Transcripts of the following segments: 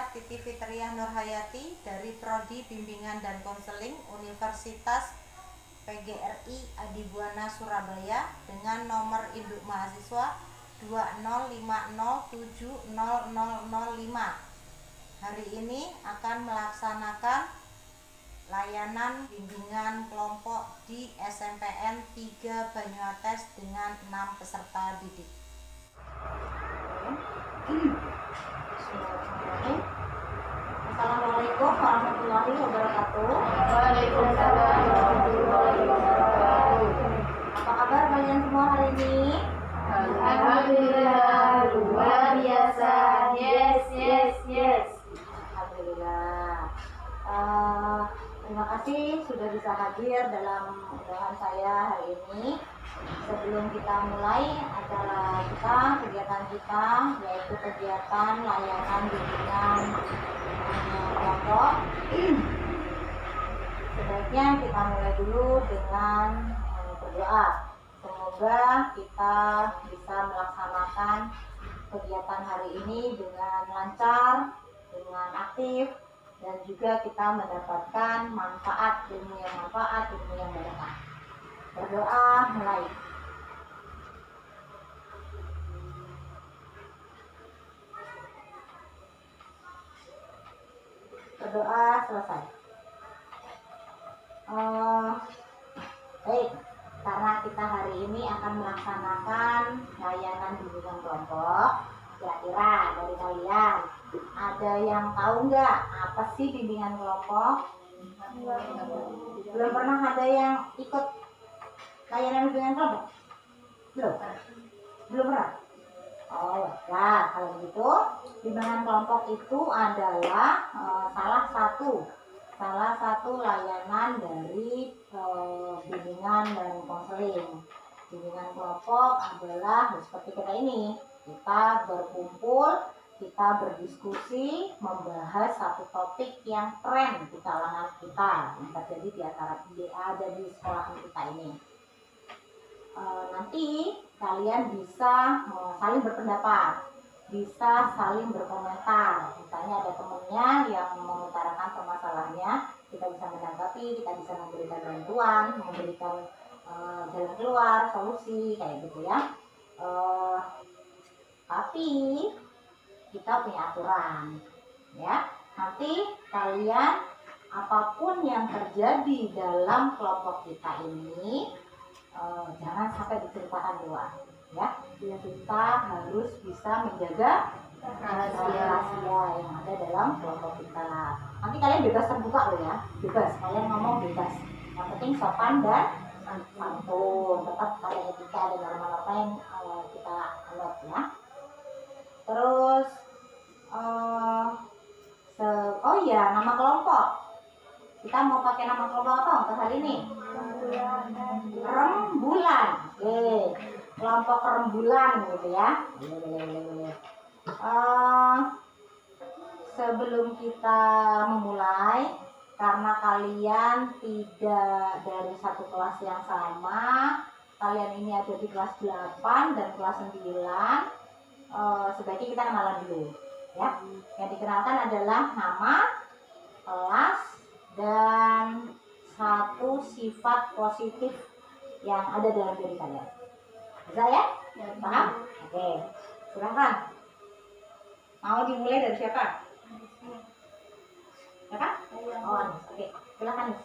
saya Titi Fitriah Nurhayati dari Prodi Bimbingan dan Konseling Universitas PGRI Adibuana Surabaya dengan nomor induk mahasiswa 205070005. Hari ini akan melaksanakan layanan bimbingan kelompok di SMPN 3 Banyuates dengan 6 peserta didik. Assalamualaikum warahmatullahi wabarakatuh. Waalaikumsalam warahmatullahi wabarakatuh. Apa kabar kalian semua hari ini? Alhamdulillah, luar biasa. Yes. Alhamdulillah. Terima kasih sudah bisa hadir dalam undangan saya hari ini. Sebelum kita mulai acara kita, kegiatan kita, yaitu kegiatan layanan bimbingan kelompok, sebaiknya kita mulai dulu dengan berdoa. Semoga kita bisa melaksanakan kegiatan hari ini dengan lancar, dengan aktif, dan juga kita mendapatkan ilmu yang berkah. Berdoa mulai. Berdoa selesai. Baik, karena kita hari ini akan melaksanakan layanan bimbingan kelompok, kira-kira dari kalian ada yang tahu nggak apa sih bimbingan kelompok? Belum pernah ada yang ikut layanan bimbingan kelompok? Belum pernah? Oh ya, kalau begitu bimbingan kelompok itu adalah salah satu layanan dari bimbingan dan konseling. Bimbingan kelompok adalah seperti kita ini, kita berkumpul, kita berdiskusi, membahas satu topik yang tren di kalangan kita yang terjadi di sekolah kita ini. Nanti kalian bisa saling berpendapat, bisa saling berkomentar. Misalnya ada temennya yang mengutarakan permasalahannya, kita bisa menanggapi, kita bisa memberikan bantuan, memberikan jalan keluar, solusi, kayak gitu ya. Tapi kita punya aturan, ya. Nanti kalian apapun yang terjadi dalam kelompok kita ini jangan sampai diceritakan luar, ya. Kita harus bisa menjaga rahasia yang ada dalam kelompok kita. Nanti kalian bebas terbuka loh ya, bebas, kalian ngomong bebas. Yang penting sopan dan santun, tetap ada etika dan norma-norma yang kita anut ya. Terus nama kelompok. Kita mau pakai nama kelompok apa untuk hari ini? Rembulan. Oke, kelompok rembulan gitu ya. Sebelum kita memulai, karena kalian tidak dari satu kelas yang sama, kalian ini ada di kelas 8 dan kelas 9, sebaiknya kita kenalan dulu ya. Yang dikenalkan adalah nama, kelas, dan satu sifat positif yang ada dalam diri kalian. Bisa ya? Paham? Oke, silakan. Mau dimulai dari siapa? Siapa? Oke, silakan.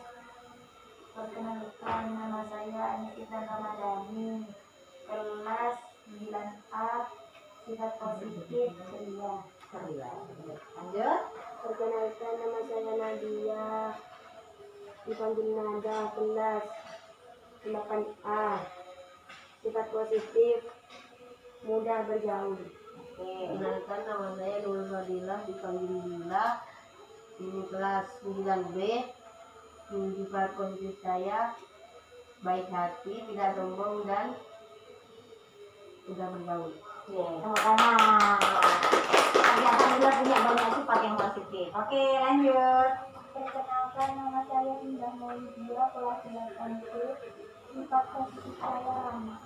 Perkenalkan, nama saya Anissa Ramadhani, kelas 9A, sifat positif ceria. Lanjut. Perkenalkan, nama saya Nadia, dipanggil Nada, kelas 8A, sifat positif mudah bergaul. Perkenalkan, nama saya Nurul Fadilah, dipanggil Bila, ini kelas 9B. Sifat positif saya baik hati, tidak sombong, dan mudah bergaul. Sama-sama. Alhamdulillah punya banyak sifat yang positif. Oke, lanjut. Perkenalkan, nama saya Indah Maulidia, kelas 8B, sifat positif saya ramah.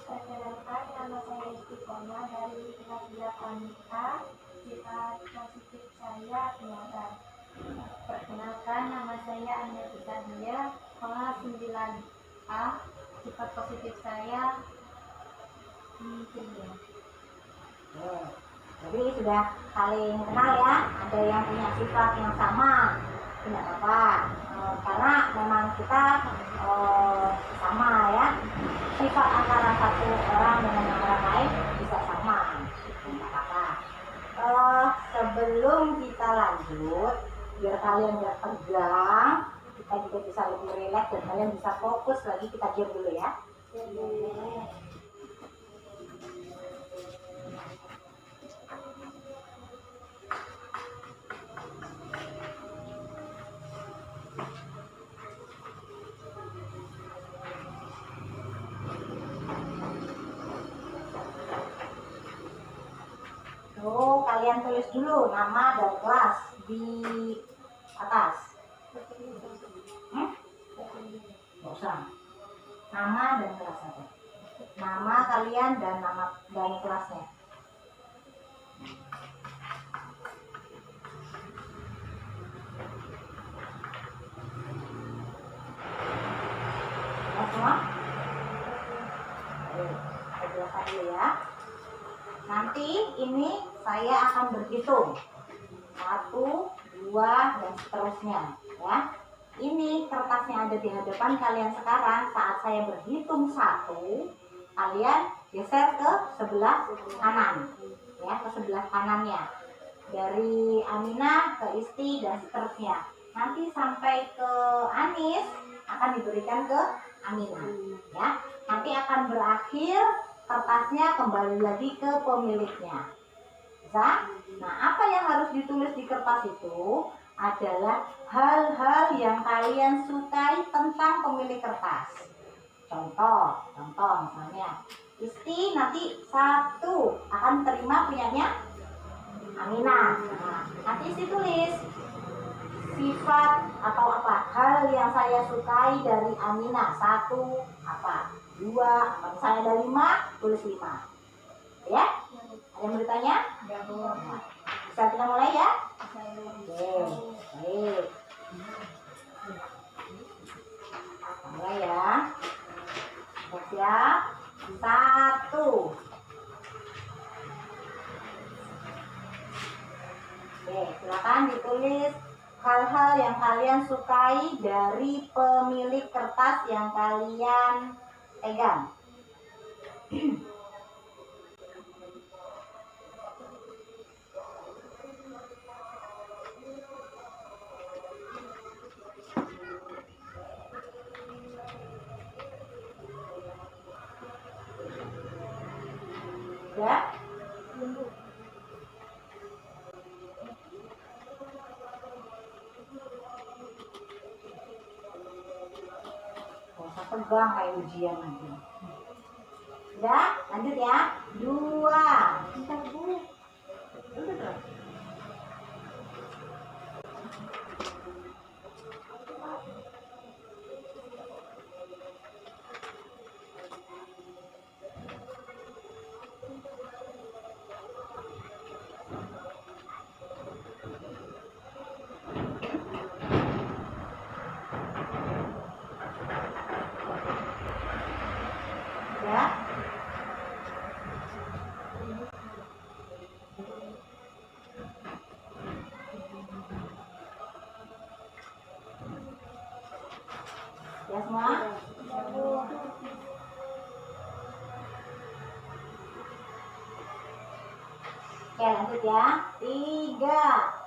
Perkenalkan, nama saya Istiqomah dari kelas 8A, Sifat positif saya biasa. Perkenalkan, nama saya Ania Dia, kelas 9A. Sifat positif saya ceria. Jadi sudah saling kenal ya. Ada yang punya sifat yang sama, tidak apa-apa. Karena memang kita sama ya. Sifat antara satu orang dengan yang orang lain bisa sama, tidak apa-apa. Sebelum kita lanjut, biar kalian gak tegang, kita juga bisa lebih rileks dan kalian bisa fokus lagi, kita diam dulu ya. Kalian tulis dulu nama dan kelas di atas. Nggak usah. Nama dan kelas aja. Nama kalian dan nama dan kelasnya. Semua? Saya jelaskan dulu ya. Nanti ini saya akan berhitung 1, 2, dan seterusnya ya. Ini kertasnya ada di hadapan kalian sekarang. Saat saya berhitung 1, kalian geser ke sebelah kanan ya, ke sebelah kanannya. Dari Aminah ke Isti dan seterusnya. Nanti sampai ke Anis akan diberikan ke Aminah ya. Nanti akan berakhir kertasnya kembali lagi ke pemiliknya. Bisa? Nah, apa yang harus ditulis di kertas itu adalah hal-hal yang kalian sukai tentang pemilik kertas. Contoh misalnya, Isti nanti 1 akan terima punyanya Aminah. Nah, nanti Isti tulis sifat atau apa hal yang saya sukai dari Aminah. 1 apa, 2 apa, misalnya ada 5, tulis 5 ya. Ada yang bertanya? Nah, bisa kita mulai ya. Oke, baik, mulai ya. Siap. 1. Oke, silakan ditulis hal-hal yang kalian sukai dari pemilik kertas yang kalian pegang. Ya? Tegang kayak ujian nanti. Udah, lanjut ya. 2. Bentar, Bu. Udah terus. Ya. Ya semua? Oke, lanjut ya. 3.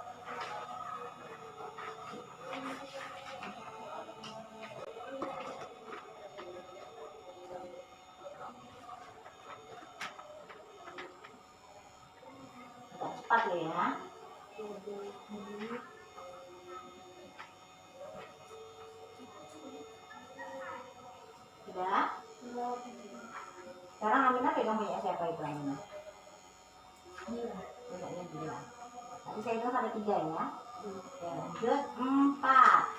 Cepat ya. Sudah? Sekarang Aminah pegang punya siapa itu Aminah? Punyanya dia. Tadi saya hitung sampai 3 ya. Oke, lanjut 4.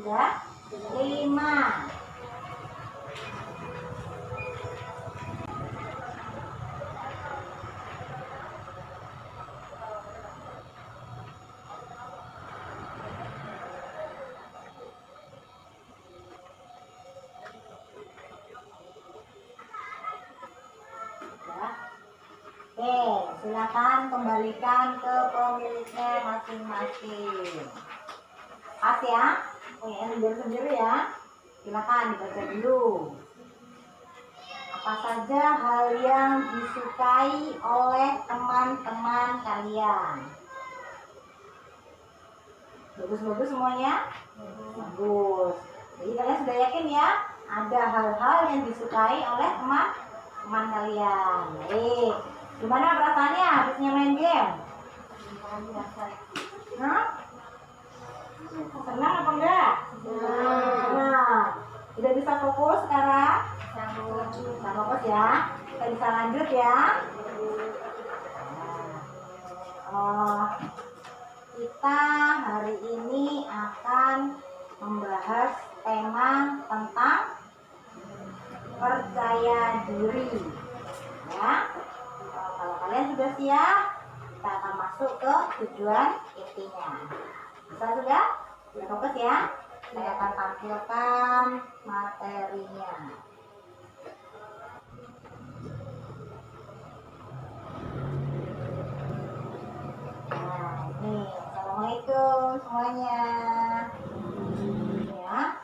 Sudah 5. Oke, silakan kembalikan ke pemiliknya masing-masing. Pas ya, punya sendiri ya. Silakan dibaca dulu. Apa saja hal yang disukai oleh teman-teman kalian? Bagus-bagus semuanya? Bagus. Jadi kalian sudah yakin ya, ada hal-hal yang disukai oleh teman-teman kalian. Baik. Gimana perasaannya habisnya main game? Hah? Senang apa enggak? Senang. Udah bisa fokus sekarang? Bisa fokus ya. Kita bisa lanjut ya. Kita hari ini akan membahas tema tentang percaya diri. Ya. Kalau kalian sudah siap, kita akan masuk ke tujuan intinya. Bisa sudah? Sudah fokus ya? Saya akan tampilkan materinya. Nah, ini. Assalamualaikum semuanya. Ya.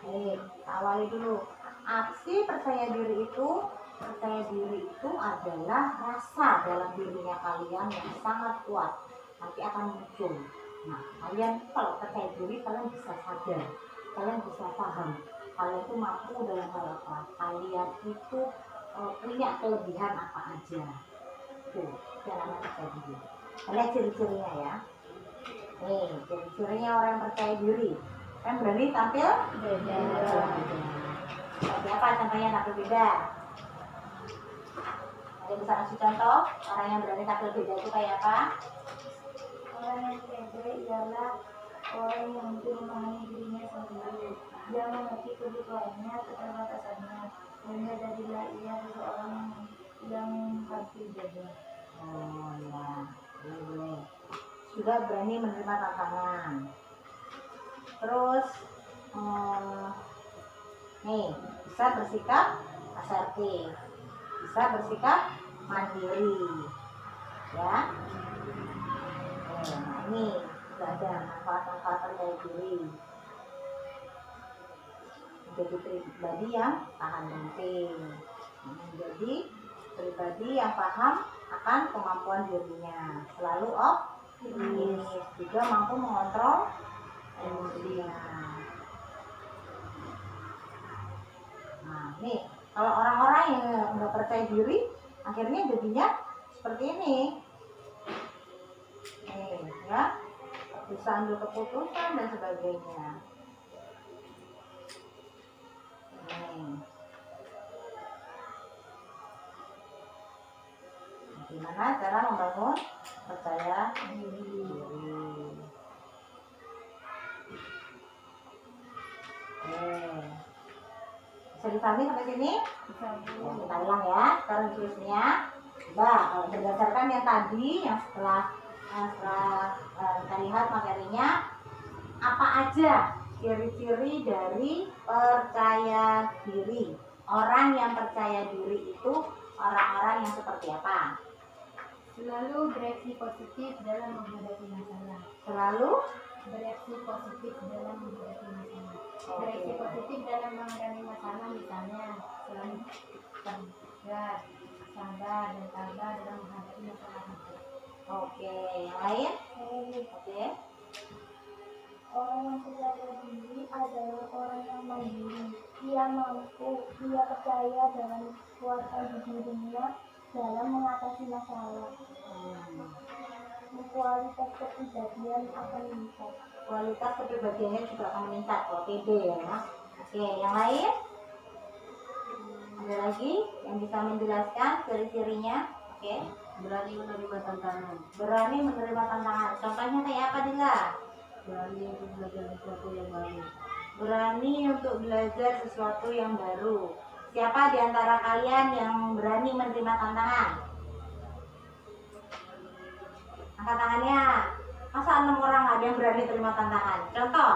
Baik, kita awali dulu. Aksi percaya diri itu adalah rasa dalam dirinya kalian yang sangat kuat, nanti akan muncul. Nah, kalian kalau percaya diri, kalian bisa sadar, kalian bisa paham, kalian itu mampu dalam hal apa, kalian itu punya kelebihan apa aja. Tuh, yang namanya percaya diri. Kalian ciri-cirinya ya. Nih, ciri-cirinya orang yang percaya diri. Kan berani tampil beda. Seperti apa contohnya tampil beda? Ada bisa kasih contoh orang yang berani tampil beda itu kayak apa? Orang yang pede ialah orang yang mampu memahami dirinya sendiri. Dia mengerti kebutuhannya, keterbatasannya, sehingga jadilah ia seseorang yang pasti beda. Oh ya, boleh. Sudah berani menerima tantangan. Terus, nih bisa bersikap asertif, bisa bersikap mandiri, ya. Nah ini sudah ada manfaat-manfaat percaya diri. Menjadi pribadi yang tahan banting, menjadi pribadi yang paham akan kemampuan dirinya, selalu optimis, juga mampu mengontrol emosinya. Nah, nih kalau orang-orang yang nggak percaya diri, akhirnya jadinya seperti ini. Nih, ya, bisa ambil keputusan dan sebagainya. Nih. Gimana cara membangun percaya diri? Bisa dipahami sampai sini? Bisa Ya, kita ulang ya. Sekarang tulisnya. Nah, kalau berdasarkan yang tadi, yang setelah kita lihat materinya, apa aja ciri-ciri dari percaya diri? Orang yang percaya diri itu orang-orang yang seperti apa? Selalu bereaksi positif dalam menghadapi masalah. Selalu Bereaksi positif dalam menghadapi masalah. Oke. Bereaksi positif dalam menghadapi masalah, misalnya selalu tegar, sabar dan tabah dalam menghadapi masalah hidup. Oke, yang lain? Oke. Orang yang percaya diri adalah orang yang mandiri. Dia percaya dengan kekuatan dirinya dalam mengatasi masalah. Kualitas kepribadian akan meningkat. Kualitas kepribadiannya juga akan meningkat. Kalau pede ya. Oke, yang lain? Ada lagi yang bisa menjelaskan ciri-cirinya? Oke. Berani menerima tantangan. Berani menerima tantangan. Contohnya kayak apa, Dila? Berani untuk belajar sesuatu yang baru. berani untuk belajar sesuatu yang baru. Siapa di antara kalian yang berani menerima tantangan? Angkat tangannya. Masa 6 orang ada yang berani terima tantangan? Contoh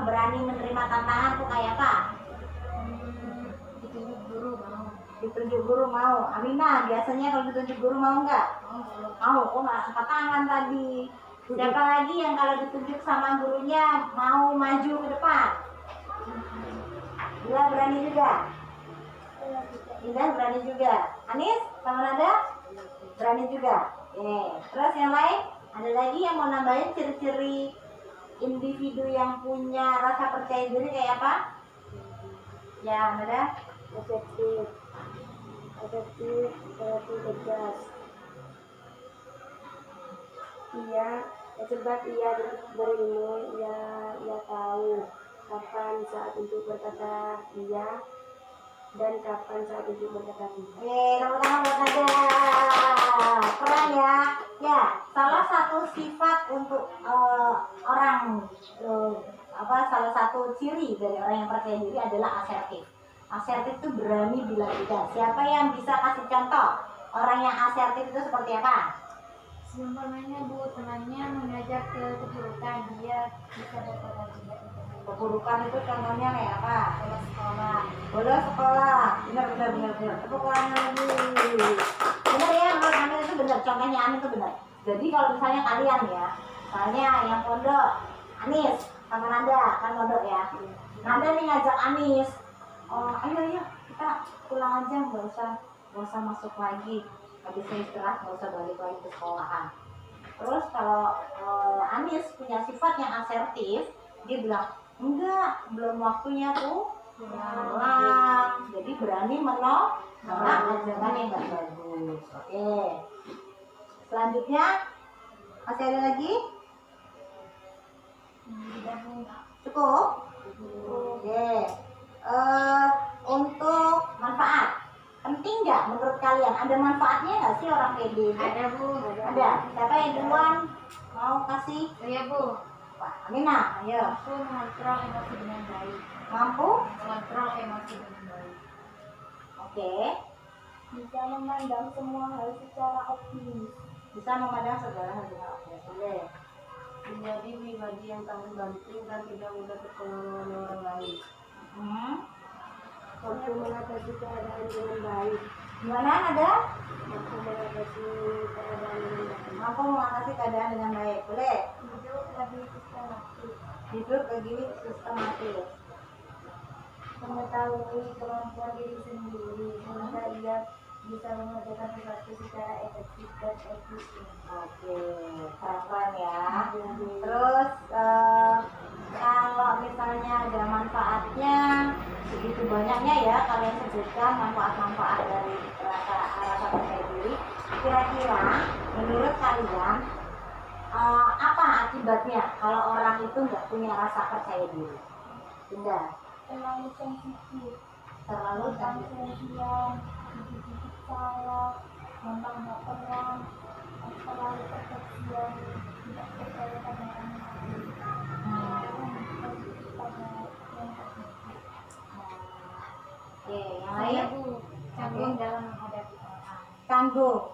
berani menerima tantangan tuh kayak apa? Ditunjuk guru mau. Ditunjuk guru mau. Amina, biasanya kalau ditunjuk guru mau nggak? Mau. Oh nggak angkat tangan tadi. Siapa lagi yang kalau ditunjuk sama gurunya mau maju ke depan? Dia berani juga. Indah berani juga. Anis sama Nada berani juga. Terus yang lain ada lagi yang mau nambahin ciri-ciri individu yang punya rasa percaya diri kayak apa? Ya Nada. Efektif, berarti tegas. Sebab ia berilmu, ia tahu kapan saat untuk berkata iya dan kapan saat untuk berkata tidak. Tepuk tangan buat Nada. Keren ya. Ya, salah satu sifat untuk salah satu ciri dari orang yang percaya diri adalah asertif. Asertif itu berani bilang tidak. Siapa yang bisa kasih contoh orang yang asertif itu seperti apa? Seumpamanya Bu, temannya mengajak ke keburukan, dia bisa berkata tidak. Keburukan itu contohnya kayak apa? Bolos sekolah. Bolos sekolah. Benar. Tepuk tangan lagi. Benar ya, menurut Amin itu benar. Contohnya Amin itu benar. Jadi kalau misalnya kalian ya, misalnya yang pondok, Anis sama Nanda kan pondok ya. Nanda nih ngajak Anis, ayo kita pulang aja, nggak usah masuk lagi. Habis istirahat nggak usah balik lagi ke sekolahan. Terus kalau Anis punya sifat yang asertif, dia bilang enggak, belum waktunya tuh pulang. Jadi berani menolak ajaran yang nggak bagus. Oke. Selanjutnya masih ada lagi? Cukup? Oke. Untuk manfaat, penting nggak menurut kalian? Ada manfaatnya nggak sih orang pede? Ada Bu. Ada. Siapa yang duluan mau kasih? Saya Bu. Pak Amina, ayo. Mampu mengontrol emosi dengan baik. Mampu? Mengontrol emosi dengan baik. Oke. Bisa memandang semua hal secara optimis. Bisa memandang segala hal dengan optimis. Boleh. Menjadi pribadi yang tahan banting dan tidak mudah terpengaruh oleh orang lain. Mampu mengatasi keadaan dengan baik. Gimana ada? Mampu mengatasi keadaan dengan baik. Mampu mengatasi keadaan dengan baik. Boleh. Hidup lebih sistematis. Hidup bagi sistematis. Mengetahui kemampuan diri sendiri sehingga ia bisa mengerjakan sesuatu secara efektif dan efisien. Oke, keren ya. Terus kalau misalnya ada manfaatnya begitu banyaknya ya kalian sebutkan manfaat-manfaat dari rasa percaya diri. Kira-kira menurut kalian apa akibatnya kalau orang itu nggak punya rasa percaya diri? Indah. Terlalu sensitif, Terlalu sensitif. perhatian, dikit-dikit salah, gampang baperan, terlalu kepercayaan, tidak percaya pada orang lain. Oke, yang Saya lain? Bu, canggung dalam menghadapi orang.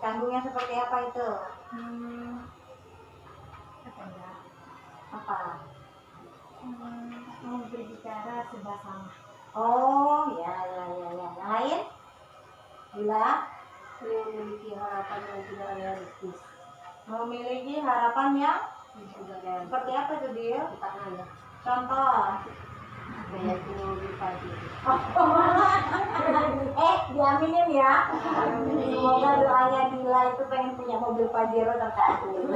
Canggungnya seperti apa itu? Apa ya? Apa? Mau berbicara serba salah. Oh, ya. Yang lain? Gila? Memiliki harapan yang tidak realistis. Memiliki harapan yang Tidak realistis. seperti apa tuh dia? Tak ada. Contoh. Kayak punya mobil pagi. Diaminin ya. Semoga doanya Dila itu pengen punya mobil Pajero terkabul.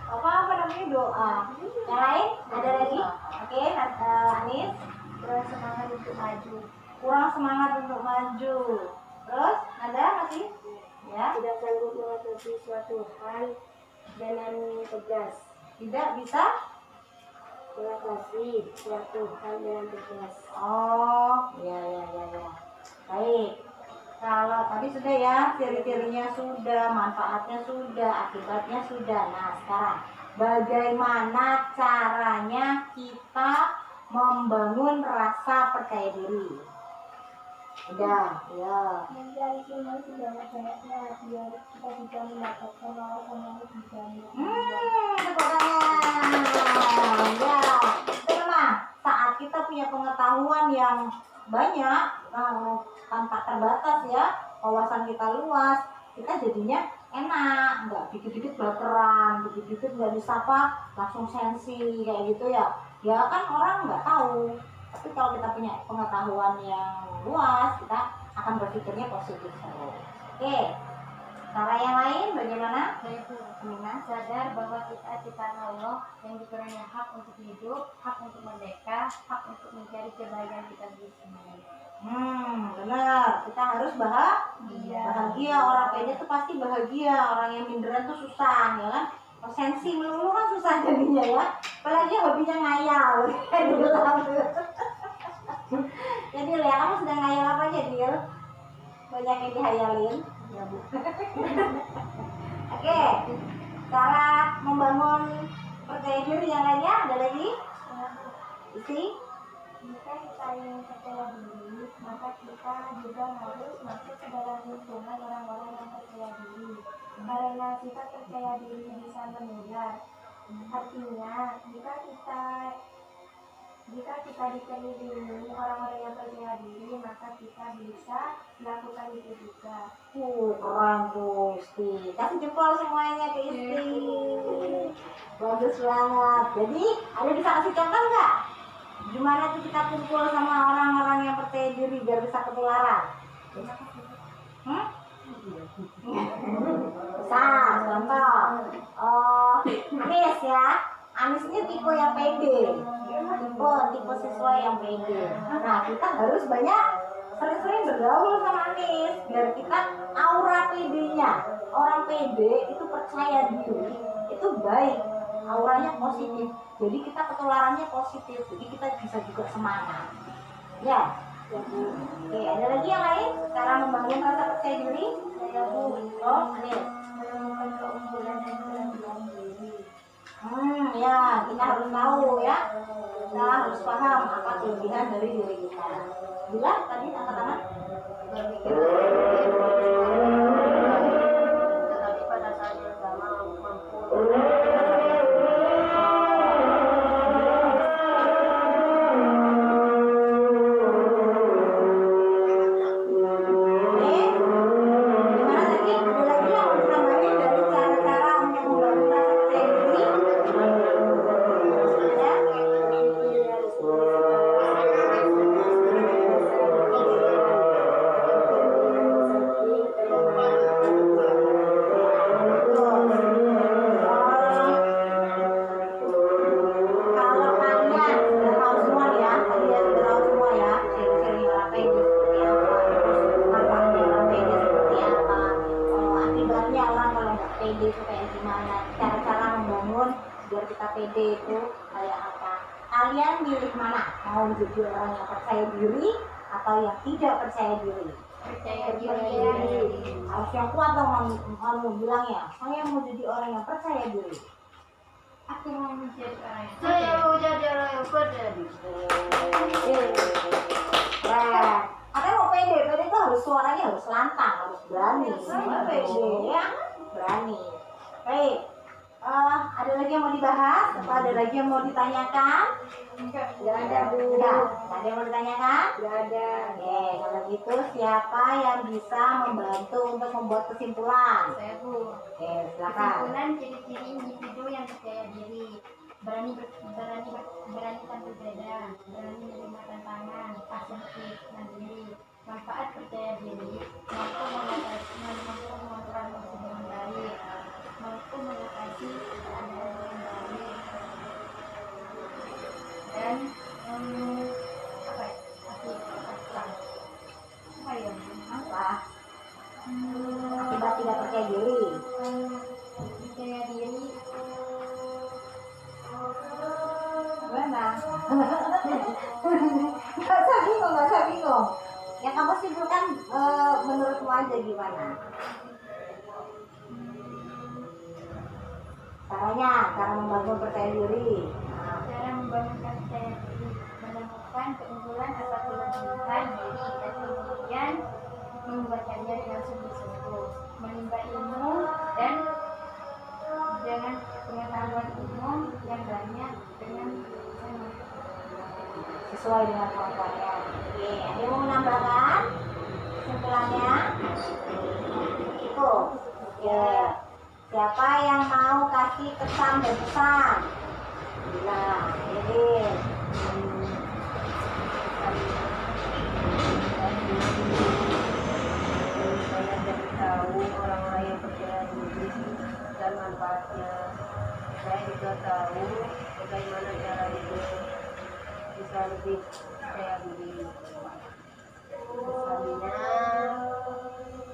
Apa namanya doa? Yang lain? Ada lagi? Oke, Anis. Kurang semangat untuk maju, Kurang semangat untuk maju. Terus ada masih? Ya. tidak sanggup mengatasi suatu hal dengan tegas, Tidak bisa. mengatasi suatu hal dengan tegas. Oh, ya. Baik. Kalau tadi sudah ya, ciri-cirinya sudah, manfaatnya sudah, akibatnya sudah. Nah, sekarang bagaimana caranya kita membangun rasa percaya diri. Udah, ya. Mencari ilmu sebanyak-banyaknya biar kita bisa mendapatkan wawasan yang lebih banyak. Tepuk tangan. Ya, memang saat kita punya pengetahuan yang banyak, tanpa terbatas ya, wawasan kita luas, kita jadinya enak, nggak dikit-dikit baperan, dikit-dikit nggak bisa apa, langsung sensi kayak gitu ya. Ya kan orang nggak tahu. Tapi kalau kita punya pengetahuan yang luas, kita akan berpikirnya positif terus. Oke, cara yang lain bagaimana? Saya pun Amina? sadar bahwa kita ciptaan Allah yang diberinya hak untuk hidup, hak untuk merdeka, hak untuk mencari kebahagiaan kita sendiri. Benar. Kita harus bahagia. Orang pede tuh pasti bahagia. Orang yang minderan tuh susah, ya kan? Sensi melulu kan susah jadinya ya. Apalagi hobinya ngayal. Jadi ya, kamu sedang ngayal apa aja, Dil? Banyak yang dihayalin. Ya, Bu. Oke. Cara membangun percaya diri yang lainnya ada lagi? Isi? Jika kita ingin percaya diri, maka kita juga harus masuk ke dalam lingkungan orang-orang yang percaya diri. Karena sifat percaya diri bisa menular. Artinya, jika kita dikelilingi orang-orang yang percaya diri, maka kita bisa melakukan itu juga. Keren tuh Isti. Kasih jempol semuanya ke Isti. Bagus banget. Jadi ada bisa kasih contoh nggak? Gimana tuh kita kumpul sama orang-orang yang percaya diri biar bisa ketularan? Bisa, contoh. Anis ya. Anis ini tipe yang pede. Tipe siswa yang pede. Nah, kita harus sering-sering bergaul sama Anis biar kita aura pedenya. Orang pede itu percaya diri, itu baik, auranya positif. Jadi kita ketularannya positif. Jadi kita bisa juga semangat. Ya. Oke, ada lagi yang lain? Cara membangun rasa percaya diri? Saya Anis. Menemukan keunggulan dan kelebihan diri. Ya, kita harus tahu ya. Kita harus paham apa kelebihan dari diri kita. Bila tadi angkat tangan. Tetapi pada saat yang sama mampu Gimana tadi? Ada lagi yang mau ditambahin dari cara-cara untuk membangun rasa percaya diri? Kalau kalian sudah tahu semua ya, kalian sudah tahu semua ya, ciri-ciri orang pede seperti apa, terus manfaatnya orang pede seperti apa, akibatnya orang kalau nggak pede itu kayak gimana, cara-cara membangun biar kita pede itu kayak apa. Kalian milih mana? Mau jadi orang yang percaya diri atau yang tidak percaya diri? Percaya diri. Harus yang kuat dong kamu bilang ya. Saya mau jadi orang yang percaya diri. Aku mau menjadi orang yang saya mau jadi orang yang percaya diri. Keren. Katanya mau pede itu harus suaranya harus lantang, harus berani. Pede ya, berani. Baik. Ada lagi yang mau dibahas? Atau ada lagi yang mau ditanyakan? Enggak ada, Bu. Nggak ada yang mau ditanyakan? Enggak ada. Oke, kalau gitu siapa yang bisa membantu untuk membuat kesimpulan? Saya Bu. Oke, silakan. Kesimpulan ciri-ciri individu yang percaya diri, berani tampil beda, berani menerima tantangan, positif, mandiri, manfaat percaya diri, mampu mengontrol emosi dengan baik, mampu mengatasi keadaan dengan baik, dan apa ya? Apa? Akibat tidak percaya diri. Percaya diri. Gimana? Gak usah bingung. Yang kamu simpulkan menurutmu aja gimana? Cara membangun percaya diri. Cara membangun percaya diri, menunjukkan keunggulan atau kelebihan diri dan kemudian membuatnya dengan sungguh-sungguh, menimba ilmu dan dengan pengetahuan umum yang banyak dengan sesuai dengan kemampuannya. Oke, ada yang mau menambahkan kesimpulannya? Itu. Oke. Siapa yang mau kasih kesan dan pesan? Bilang, jadi Saya jadi tahu orang lain percaya diri dan manfaatnya. Saya juga tahu bagaimana cara hidup bisa lebih percaya diri. Misalnya,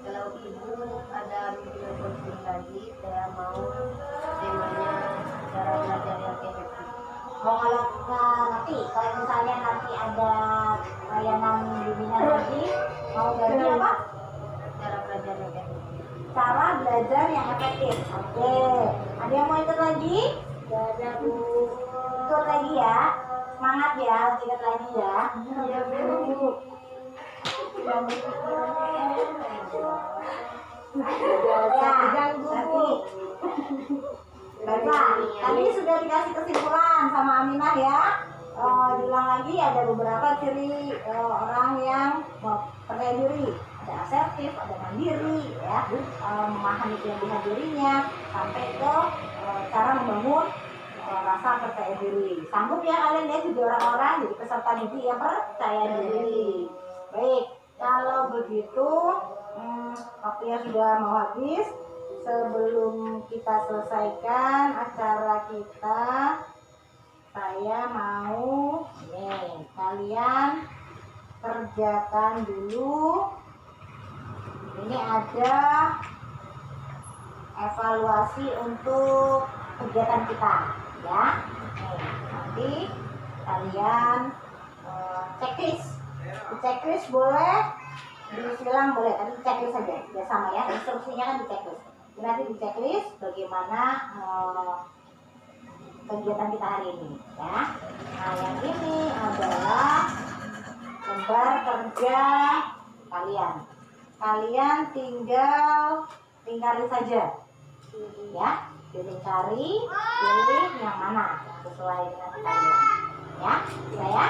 kalau ibu ada bimbingan coaching lagi, saya mau temanya cara belajar yang efektif. oh, kalau nanti misalnya nanti ada layanan bimbingan lagi, mau ganti apa? Cara belajar yang efektif. Cara belajar yang efektif. Oke. Ada yang mau ikut lagi? Ada Bu. Ikut lagi ya. Semangat ya, ikut lagi ya. Ya Bu. Yang Nanti. Baiklah, tadi sudah dikasih kesimpulan sama Aminah ya. Diulang lagi, ada beberapa ciri orang yang percaya diri. Ada asertif, ada mandiri, ya, memahami kelebihan dirinya, sampai ke cara membangun rasa percaya diri. Sanggup ya kalian ya jadi orang-orang, jadi peserta didik yang percaya diri. Baik, kalau begitu waktunya sudah mau habis. Sebelum kita selesaikan acara kita, saya mau kalian kerjakan dulu. Ini ada evaluasi untuk kegiatan kita, ya. Nanti kalian checklist. Di checklist boleh, disilang boleh, tapi di checklist saja, ya sama ya. Instruksinya kan di checklist. Nanti di checklist bagaimana kegiatan kita hari ini, ya. Nah, yang ini adalah lembar kerja kalian. Kalian tinggal lingkari saja, ya. Pilih yang mana sesuai dengan kalian, ya. Bisa ya.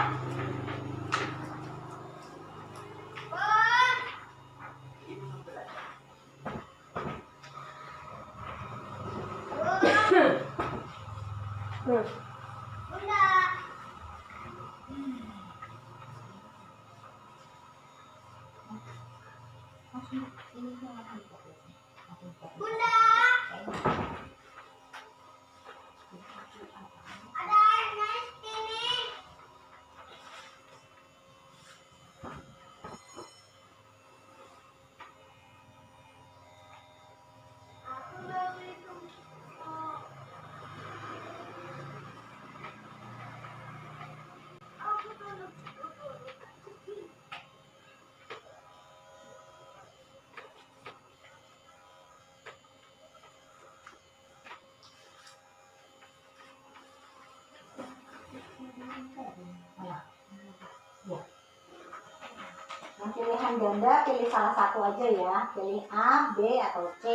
Pilihan ganda, pilih salah satu aja ya. Pilih A, B, atau C.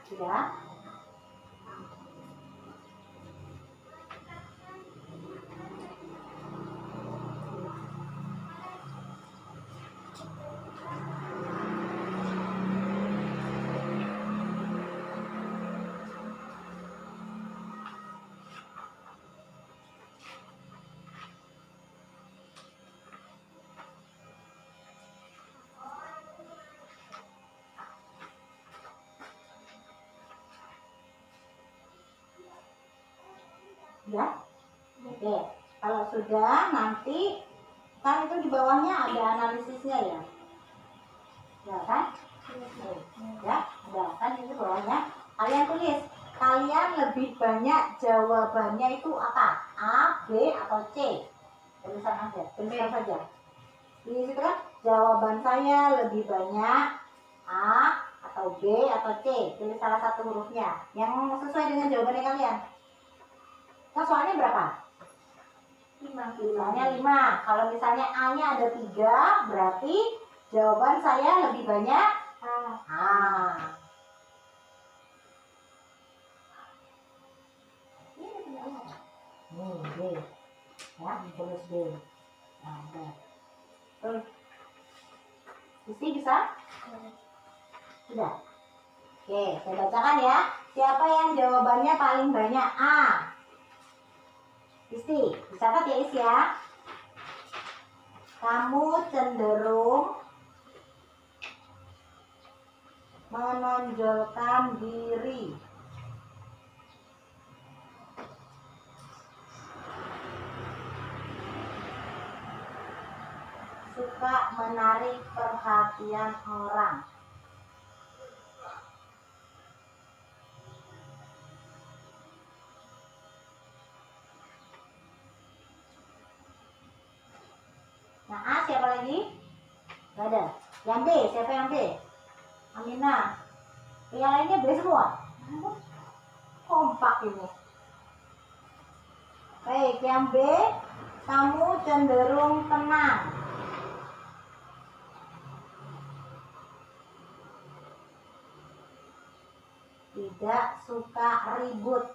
Sudah? Ya? Oke, kalau sudah nanti kan itu di bawahnya ada analisisnya ya. Ya kan? Ya, udah kan itu bawahnya. Kalian tulis, kalian lebih banyak jawabannya itu apa? A, B, atau C? Tulisan aja, tulisan saja. Di situ kan jawaban saya lebih banyak A atau B atau C. Pilih salah satu hurufnya yang sesuai dengan jawabannya kalian. Nah, soalnya berapa? 5. Misalnya 5. Kalau misalnya A-nya ada 3, berarti jawaban saya lebih banyak A. B. Ya, tulis B. Nah, udah. Tulis. Bisa? Sudah. Oke, saya bacakan ya. Siapa yang jawabannya paling banyak A? Isti, dicatat ya Is ya. Kamu cenderung menonjolkan diri. Suka menarik perhatian orang. Nah, A siapa lagi? Gak ada. Yang B, siapa yang B? Aminah. Yang lainnya B semua. Kompak ini. Baik, yang B, kamu cenderung tenang. Tidak suka ribut.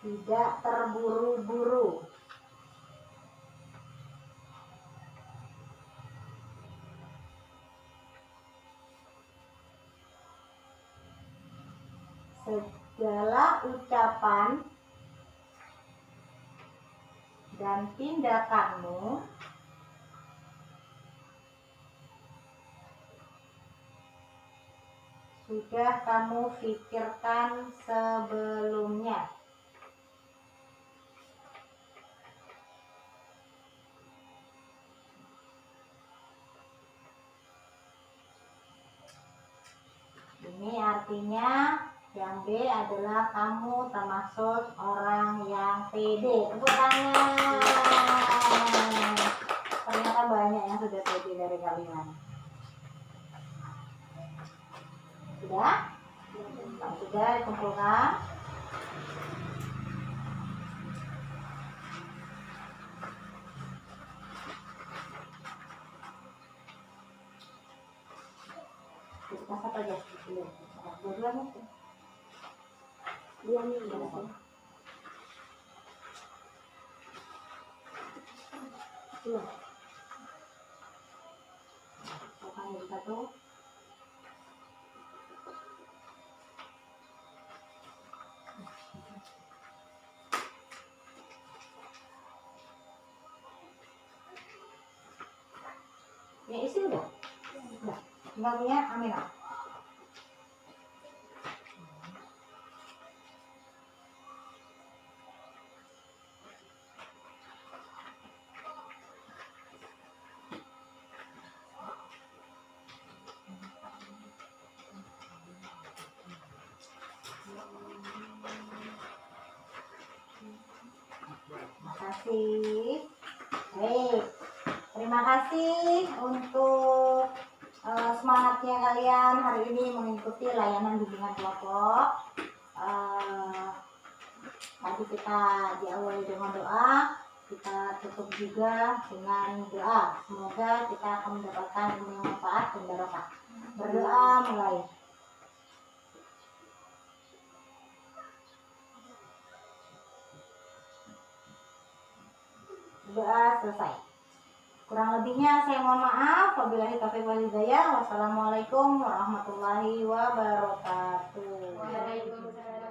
Tidak terburu-buru. Segala ucapan dan tindakanmu sudah kamu pikirkan sebelumnya. Ini artinya yang B adalah kamu termasuk orang yang pede. Tepuk tangan. Ternyata banyak yang sudah pede dari kalian. Sudah? Kalau sudah, kumpulkan. Kita satu aja. Dua-duanya. Dia nih, Iya. Bukan yang satu. Ya isi udah. Udah. Tinggal punya Aminah. Kasih. Baik, terima kasih untuk semangatnya kalian hari ini mengikuti layanan bimbingan kelompok. Tadi kita diawali dengan doa, kita tutup juga dengan doa. Semoga kita akan mendapatkan ilmu yang manfaat dan barokah. Berdoa mulai. Doa selesai. Kurang lebihnya saya mohon maaf. Wabillahi taufiq wal hidayah. Wassalamualaikum warahmatullahi wabarakatuh. Waalaikumsalam.